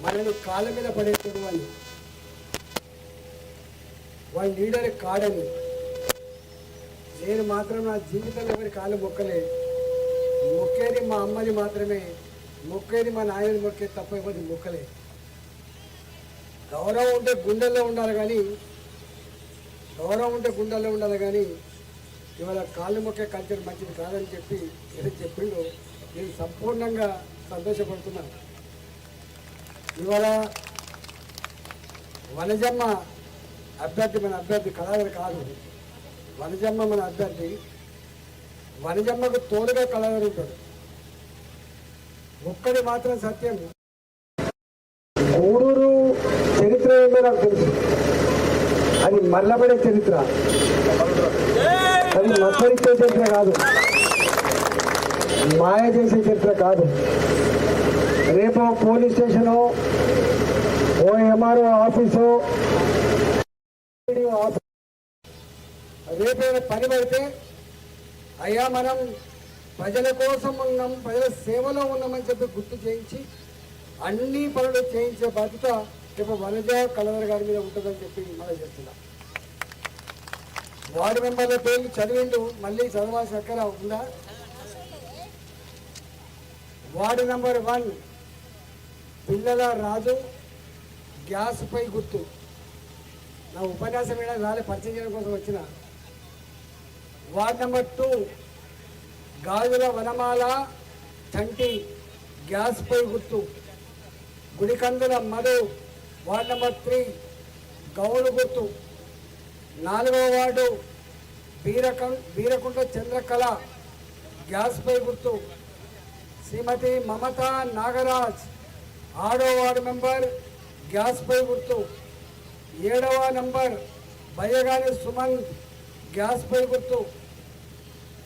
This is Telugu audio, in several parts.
మనల్ని కాళ్ళ మీద పడేటోడు వాళ్ళ లీడర్ కాడని. నేను మాత్రం నా జీవితంలో ఎవరి కాళ్ళు మొక్కలే. మొక్కేది మా అమ్మని మాత్రమే, మొక్కేది మా నాయనని మొక్కేది తప్ప ఎవరి మొక్కలే. గౌరవం ఉంటే గుండెల్లో ఉండాలి కానీ ఇవాళ కాళ్ళు మొక్కే కల్చర్ మంచిది కాదని చెప్పి ఏదో చెప్పిండు. నేను సంపూర్ణంగా సంతోషపడుతున్నాను. ఇవాళ వనజమ్మ అభ్యర్థి మన అభ్యర్థి కళావరి కాదు, వనజమ్మ మన అభ్యర్థి. వనజమ్మకు తోడుగా కళావరి ఉంటాడు. ఒక్కడి మాత్రం సత్యం, గూడూరు చరిత్ర ఏమో నాకు తెలుసు. అది మల్లబడే చరిత్ర, అది మచ్చరిచ్చే చరిత్ర కాదు, మాయ చేసే చరిత్ర కాదు. రేపు పోలీస్ స్టేషను, ఓ ఎంఆర్ఓ ఆఫీసు, రేపైనా పని పడితే అయ్యా మనం ప్రజల కోసం ఉన్నాం, ప్రజల సేవలో ఉన్నామని చెప్పి గుర్తు చేయించి అన్ని పనులు చేయించే బాధ్యత రేపు వనజ కలవర్ గారి మీద ఉంటుందని చెప్పి మనం చెప్తున్నాం. వార్డు మెంబర్ల పేర్లు చదివిండు, మళ్ళీ చదవాల్సిన అక్కడ ఉందా? వార్డు నెంబర్ 1 పిల్లల రాజు, గ్యాస్ పై గుర్తు. నా ఉపన్యాసం మీద రాలే, పరిచయం చేయడం కోసం వచ్చిన. వార్డు నెంబర్ 2 గాజుల వనమాల చంటి, గ్యాస్ పై గుర్తు. గుడికందుల మధు, వార్డు నెంబర్ 3 గౌడు గుర్తు. 4వ వార్డు బీరకుంట చంద్రకళ, గ్యాస్ పై గుర్తు. శ్రీమతి మమతా నాగరాజ్ 6వ వార్డు మెంబర్, గ్యాస్ పై గుర్తు. 7వ నంబర్ బయ్యగాని సుమంత్, గ్యాస్ పై గుర్తు.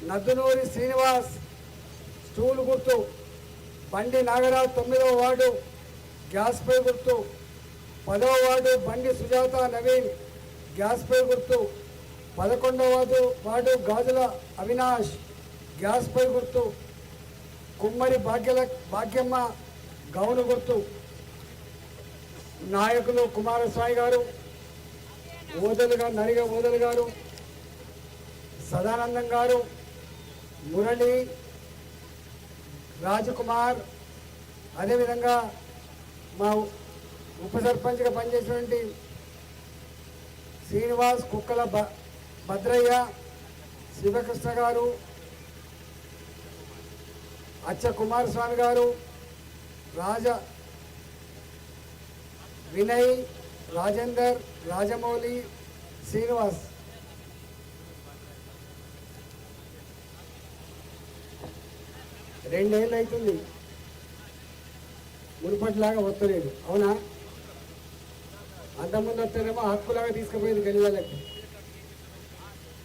నద్దునూరి శ్రీనివాస్ స్టూల్ గుర్తు. బండి నాగరాజ్ 9వ వార్డు, గ్యాస్ పై గుర్తు. 10వ వార్డు బండి సుజాత నవీన్, గ్యాస్ పై గుర్తు. 11వ వార్డు గాజుల అవినాష్, గ్యాస్ పై గుర్తు. కుమ్మరి భాగ్యమ్మ గౌను గుర్తు. నాయకులు కుమారస్వామి గారు, నడిగ ఓదలు గారు, సదానందం గారు, మురళి, రాజకుమార్, అదేవిధంగా మా ఉప సర్పంచ్గా పనిచేసినటువంటి శ్రీనివాస్, కుక్కల భద్రయ్య, శివకృష్ణ గారు, అచ్చ కుమారస్వామి గారు, వినయ్, రాజేందర్, రాజమౌళి, శ్రీనివాస్. రెండేళ్ళు అవుతుంది, మునుపటిలాగా వస్తలేదు. అవునా? అంతకుముందు వస్తేనేమో హక్కులాగా తీసుకుపోయేది గెలివాళ్ళకి.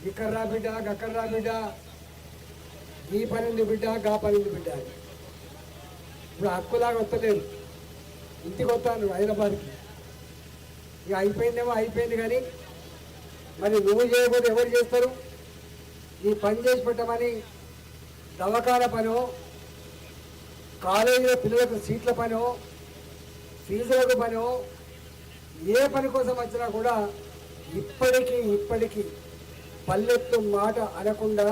ఇక్కడ రా బిడ్డ, అక్కడ రా బిడ్డ, ఈ పని ఉంది బిడ్డ, గా పని ఉంది బిడ్డ అని. ఇప్పుడు హక్కులాగా వస్తలేదు. ఇంటికి వస్తాను హైదరాబాద్కి. ఇక అయిపోయిందేమో అయిపోయింది, కానీ మరి నువ్వు చేయకపోతే ఎవరు చేస్తారు? ఈ పని చేసి పెట్టమని దవాఖాన పనో, కాలేజీలో పిల్లలకు సీట్ల పనో, ఫీజులకు పనో, ఏ పని కోసం వచ్చినా కూడా ఇప్పటికీ పల్లెత్తు మాట అనకుండా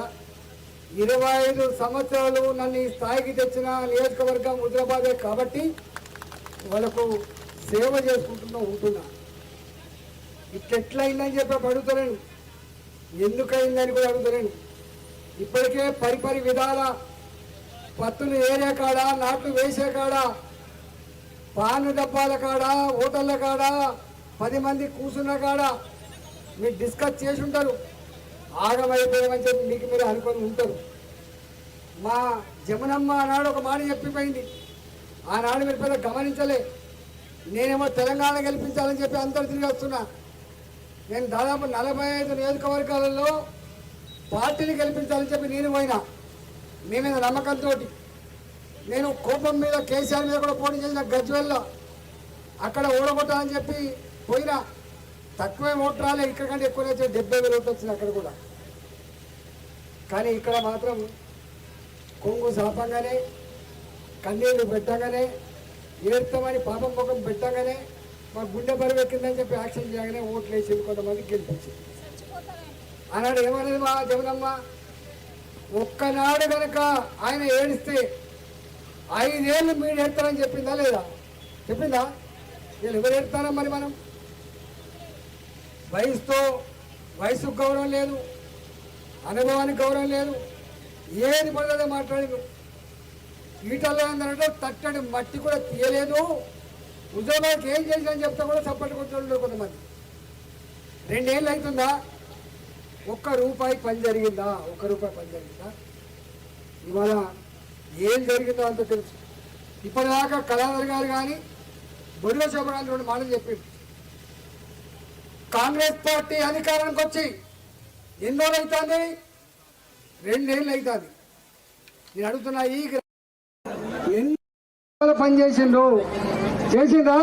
25 సంవత్సరాలు నన్ను ఈ స్థాయికి తెచ్చిన నియోజకవర్గం హుజరాబాదే కాబట్టి వాళ్ళకు సేవ చేసుకుంటున్నా ఉంటున్నా. ఇట్లెట్లయిందని చెప్పి అడుగుతలేను, ఎందుకయిందని కూడా అడుగుతలేను. ఇప్పటికే పరిపరి విధాల పత్తులు ఏరే కాడ, నాట్లు వేసే కాడ, పాను డబ్బాల కాడ, హోటళ్ళ కాడ, 10 మంది కూర్చున్న కాడ మీరు డిస్కస్ చేసి ఉంటారు. ఆగమైపోయామని చెప్పి మీకు మీరు అనుకొని ఉంటారు. మా జమునమ్మ ఆనాడు ఒక మాట చెప్పిపోయింది. ఆనాడు మీరు పెద్ద గమనించలే. నేనేమో తెలంగాణ గెలిపించాలని చెప్పి అందరు తిరిగి వస్తున్నా. నేను దాదాపు 45 నియోజకవర్గాలలో పార్టీని గెలిపించాలని చెప్పి నేను పోయినా. మీ మీద నమ్మకంతో నేను కోపం మీద కేసీఆర్ మీద కూడా పోటీ చేసిన గజ్వెల్లో అక్కడ ఓడగొట్టాలని చెప్పి పోయినా. తక్కువే ఓటు రాలే, ఇక్కడ కంటే ఎక్కువ 70,000 ఓట్లు వచ్చింది అక్కడ కూడా. కానీ ఇక్కడ మాత్రం కొంగు శాపంగానే కన్నీళ్ళు పెట్టగానే ఏడతామని పాపం ముఖం పెట్టగానే మా గుండె బరువు ఎక్కిందని చెప్పి యాక్షన్ చేయగానే ఓట్లు వేసింది, కొంతమంది గెలిపించింది. ఆనాడు ఏమనేది మా జగనమ్మ, ఒక్కనాడు కనుక ఆయన ఏడిస్తే 5 ఏళ్ళు మీరు ఏడతారని చెప్పిందా లేదా? చెప్పిందా? వీళ్ళు ఎవరు ఏడతారా? మరి మనం వయసుకు గౌరవం లేదు, అనుభవానికి గౌరవం లేదు, ఏది పడలేదో మాట్లాడింది. ఈటల్లో ఏంటంటే తట్టడి మట్టి కూడా తీయలేదు, ఉద్యోగానికి ఏం చేసిందని చెప్తా కూడా చప్పట్లు కొట్టుకుంటారు కొంతమంది. 2 ఏళ్ళు అవుతుందా? ₹1 పని జరిగిందా? ₹1 పని జరిగిందా? ఇవాళ ఏం జరిగిందో అంత తెలుసు. ఇప్పటిదాకా కళాధర్ గారు కానీ బొడిలో శోభ గారు 2 మాటలు చెప్పింది. కాంగ్రెస్ పార్టీ అధికారానికి వచ్చి ఎన్ని రోజులు అవుతుంది? 2 ఏళ్ళు అవుతుంది. నేను అడుగుతున్నా, ఈ ఎన్ని పని చేసిండ్రు? చేసిందా?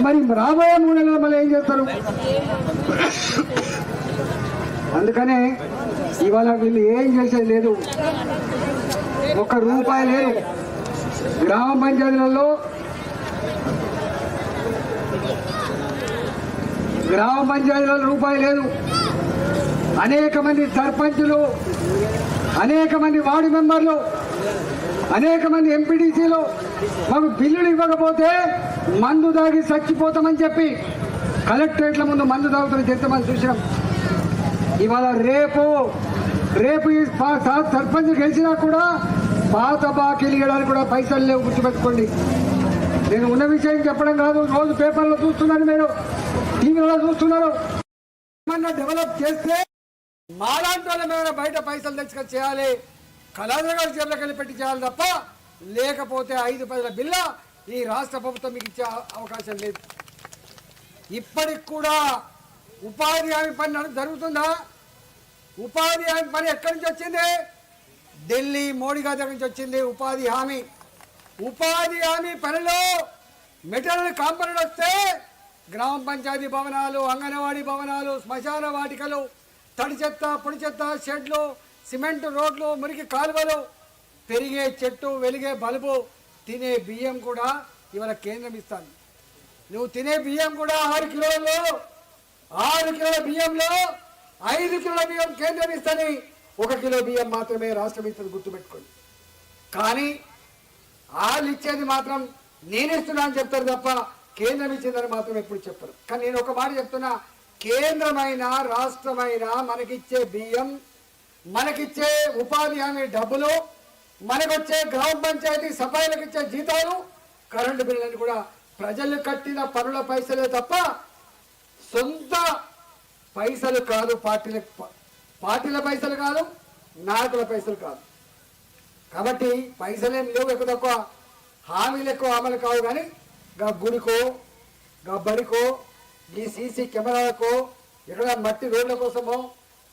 మరి రాబోయే 3 నెలలు మళ్ళీ ఏం చేస్తారు? అందుకనే ఇవాళ వీళ్ళు ఏం చేసేది లేదు, ₹1 లేదు. గ్రామ పంచాయతీలలో రూపాయి లేదు. అనేక మంది సర్పంచులు, అనేక మంది వార్డు మెంబర్లు, అనేక మంది ఎంపీటీసీలు మాకు బిల్లులు ఇవ్వకపోతే మందు తాగి చచ్చిపోతామని చెప్పి కలెక్టరేట్ల ముందు మందు తాగుతున్న చెత్తమని చూసినాం. ఇవాళ రేపు ఈ సర్పంచ్ గెలిచినా కూడా పాత బాకీలు ఇవ్వడానికి కూడా పైసలు లేవు, గుర్తుపెట్టుకోండి. నేను ఉన్న విషయం చెప్పడం కాదు, రోజు పేపర్లో చూస్తున్నారు, మీరు టీవీలో చూస్తున్నారు. ఏమన్నా డెవలప్ చేస్తే మాలాంటి వాళ్ళ మీద బయట పైసలు తెచ్చుకొని చేయాలి, కళాధర్ గారి చేతులకు వెళ్ళి పెట్టి చేయాలి తప్ప, లేకపోతే 5 పైసల బిల్ల ఈ రాష్ట్ర ప్రభుత్వం మీకు ఇచ్చే అవకాశం లేదు. ఇప్పటికి కూడా ఉపాధి హామీ పని జరుగుతుందా? ఉపాధి హామీ పని ఎక్కడి నుంచి వచ్చింది? ఢిల్లీ మోడీ గారి దగ్గర నుంచి వచ్చింది ఉపాధి హామీ. ఉపాధి హామీ పనిలో మెటీరియల్ కాంపౌండ్ వస్తే గ్రామ పంచాయతీ భవనాలు, అంగన్వాడీ భవనాలు, శ్మశాన వాటికలు, తడి చెత్త, పొడి చెత్త, షెడ్లు, సిమెంట్ రోడ్లు, మురికి కాలువలు, పెరిగే చెట్టు, వెలిగే బల్బు, తినే బియ్యం కూడా ఇవాళ కేంద్రం ఇస్తాను. నువ్వు తినే బియ్యం కూడా 6 కిలోలు, 6 కిలోల బియ్యంలో 5 కిలోల బియ్యం కేంద్రం ఇస్తాని, 1 కిలో బియ్యం మాత్రమే రాష్ట్రం ఇస్తుంది, గుర్తుపెట్టుకోండి. కానీ వాళ్ళు ఇచ్చేది మాత్రం నేనిస్తున్నా అని చెప్తారు తప్ప కేంద్రం ఇచ్చిందని మాత్రం ఎప్పుడు చెప్పరు. కానీ నేను ఒక మాట చెప్తున్నా, కేంద్రమైనా రాష్ట్రమైనా మనకిచ్చే బియ్యం, మనకిచ్చే ఉపాధి హామీ డబ్బులు, మనకొచ్చే గ్రామ పంచాయతీ సఫాయిలకు ఇచ్చే జీతాలు, కరెంటు బిల్లులను కూడా ప్రజలు కట్టిన పనుల పైసలే తప్ప సొంత పైసలు కాదు. పార్టీల పైసలు కాదు, నాయకుల పైసలు కాదు. కాబట్టి పైసలేం లేవు, ఎక్కువ తక్కువ హామీలు ఎక్కువ అమలు కావు. కానీ గా గుడికో, గా బడికో, ఈ సీసీ కెమెరాలకో, ఎక్కడ మట్టి రోడ్ల కోసమో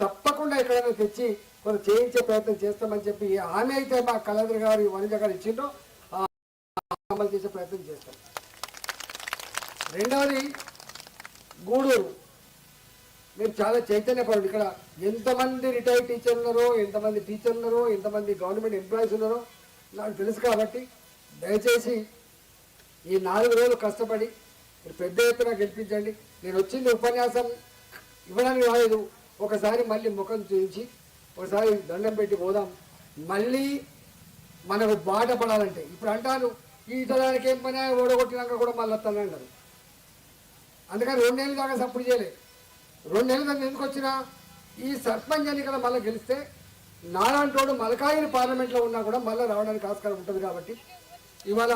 తప్పకుండా ఎక్కడైనా తెచ్చి కొంత చేయించే ప్రయత్నం చేస్తామని చెప్పి హామీ అయితే మా కళాధర్ గారు, వనిజ గారు ఇచ్చిండ్రో అమలు చేసే ప్రయత్నం చేస్తాం. రెండవది గూడూరు. మీరు చాలా చైతన్యపరుడు. ఇక్కడ ఎంతమంది రిటైర్డ్ టీచర్లు ఉన్నారో, ఎంతమంది టీచర్లు ఉన్నారో, ఎంతమంది గవర్నమెంట్ ఎంప్లాయీస్ ఉన్నారో నాకు తెలుసు. కాబట్టి దయచేసి ఈ 4 రోజులు కష్టపడి మీరు పెద్ద ఎత్తున గెలిపించండి. నేను వచ్చింది ఉపన్యాసం ఇవ్వడానికి రాలేదు, ఒకసారి మళ్ళీ ముఖం చూపించి ఒకసారి దండం పెట్టి పోదాం. మళ్ళీ మనకు బాట పడాలంటే ఇప్పుడు అంటాను, ఈ తరానికి ఏం పని ఓడగొట్టినాక కూడా మళ్ళీ వస్తాను అన్నారు. అందుకని 2 నెలలు దాకా సపోర్ట్ చేయలేదు. 2 నెలలు దాకా ఎందుకు వచ్చినా, ఈ సర్పంచ్ ఎన్నికల మళ్ళీ గెలిస్తే నాలాంటోడు మలకాయిని పార్లమెంట్లో ఉన్నా కూడా మళ్ళీ రావడానికి ఆస్కారం ఉంటుంది. కాబట్టి ఇవాళ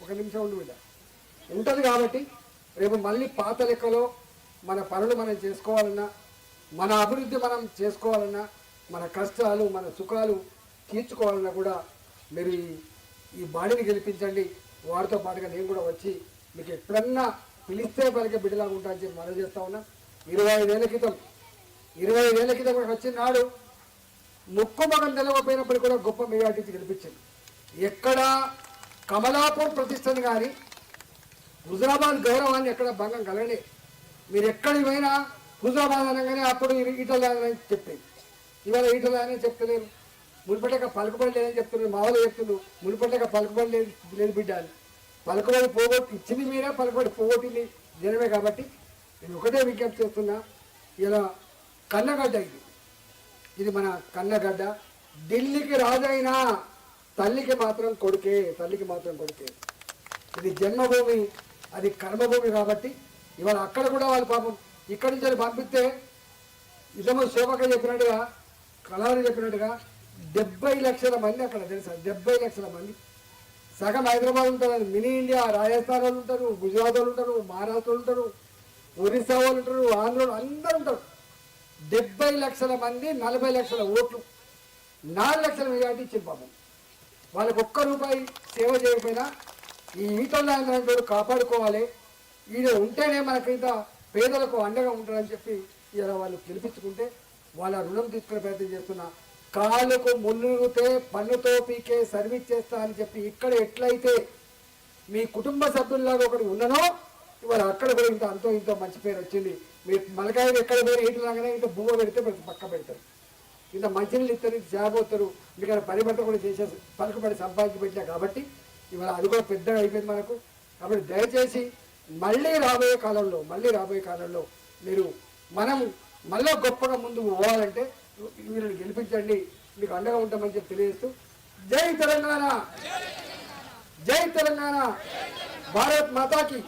1 నిమిషం ఉండి బిడ్డ ఉంటుంది. కాబట్టి రేపు మళ్ళీ పాత లెక్కలో మన పనులు మనం చేసుకోవాలన్నా, మన అభివృద్ధి మనం చేసుకోవాలన్నా, మన కష్టాలు మన సుఖాలు తీర్చుకోవాలన్నా కూడా మీరు ఈ బాడీని గెలిపించండి. వారితో పాటుగా నేను కూడా వచ్చి మీకు ఎప్పుడన్నా పిలిస్తే పలికే బిడ్డలాగా ఉంటా అని చెప్పి మనం చేస్తా ఉన్నా. 25 ఏళ్ల క్రితం వచ్చిన నాడు ముక్కు మగం తెలవకపోయినప్పుడు కూడా గొప్ప మెజార్టీ గెలిపించింది. ఎక్కడ కమలాపూర్ ప్రతిష్టను కానీ హుజరాబాద్ గౌరవాన్ని ఎక్కడ భంగం కలగలే. మీరు ఎక్కడికి పోయినా హుజరాబాద్ అనగానే అప్పుడు ఈటల చెప్పేది. ఇవాళ ఈటలు అని చెప్తలేరు. మునుపటిగా పలుకుబడి లేదని చెప్తున్నారు. మా వాళ్ళు చెప్తున్నారు మునుపటిగా పలుకుబడి లేదు బిడ్డ అని. పలుకుబడి పోగొట్టి ఇచ్చింది మీరే, పలుకుబడి పోగొట్టింది జనమే. కాబట్టి నేను ఒకటే విజ్ఞప్తి చేస్తున్నా, ఇలా కన్నగడ్డ ఇది మన కన్నగడ్డ. ఢిల్లీకి రాజైనా తల్లికి మాత్రం కొడుకే, తల్లికి మాత్రం కొడుకే. ఇది జన్మభూమి, అది కర్మభూమి. కాబట్టి ఇవాళ అక్కడ కూడా వాళ్ళు పాపం ఇక్కడి నుంచి పంపిస్తే ఇదమో శోభక చెప్పినట్టుగా, కళాలు చెప్పినట్టుగా 70 లక్షల మంది అక్కడ తెలుసా, 70 లక్షల మంది. సగం హైదరాబాద్ ఉంటారు, మినీ ఇండియా. రాజస్థాన్ వాళ్ళు ఉంటారు, గుజరాత్ వాళ్ళు ఉంటారు, మహారాష్ట్ర వాళ్ళు ఉంటారు, ఒరిస్సా వాళ్ళు ఉంటారు, ఆంధ్రలో అందరూ ఉంటారు. 70 లక్షల మంది, 40 లక్షల ఓట్లు, 4 లక్షల మెజార్టీ ఇచ్చింది పాపం. వాళ్ళకి ఒక్క రూపాయి సేవ చేయకపోయినా ఈ ఈటల కాపాడుకోవాలి. ఈయన ఉంటేనే మనకింత పేదలకు అండగా ఉంటారని చెప్పి ఇలా వాళ్ళు గెలిపించుకుంటే వాళ్ళ రుణం తీసుకునే ప్రయత్నం చేస్తున్నా. కాళ్ళకు మున్నుగితే పన్నుతో పీకే సర్వీస్ చేస్తా అని చెప్పి ఇక్కడ ఎట్లయితే మీ కుటుంబ సభ్యుల్లాగా ఒకటి ఉన్ననో ఇవాళ అక్కడ కూడా ఇంత అంతో ఇంతో మంచి పేరు వచ్చింది. మీరు మలకాయలు ఎక్కడ పోయినా ఈటలాగానే ఇంత భూమ పెడితే పక్క పెడతారు, ఇంత మంచినీళ్ళు ఇస్తారు, ఇంత చేపోతారు. మీకు పని బట్ట కూడా చేసే పలుకుబడి సంపాదించి పెట్టినా. కాబట్టి ఇవాళ అది కూడా పెద్దగా అయిపోయింది మనకు. కాబట్టి దయచేసి మళ్ళీ రాబోయే కాలంలో మీరు మనం మళ్ళీ గొప్పగా ముందుకు పోవాలంటే వీళ్ళని గెలిపించండి, మీకు అండగా ఉంటామని చెప్పి తెలియజేస్తూ జై తెలంగాణ, జై తెలంగాణ, భారత్ మాతాకి.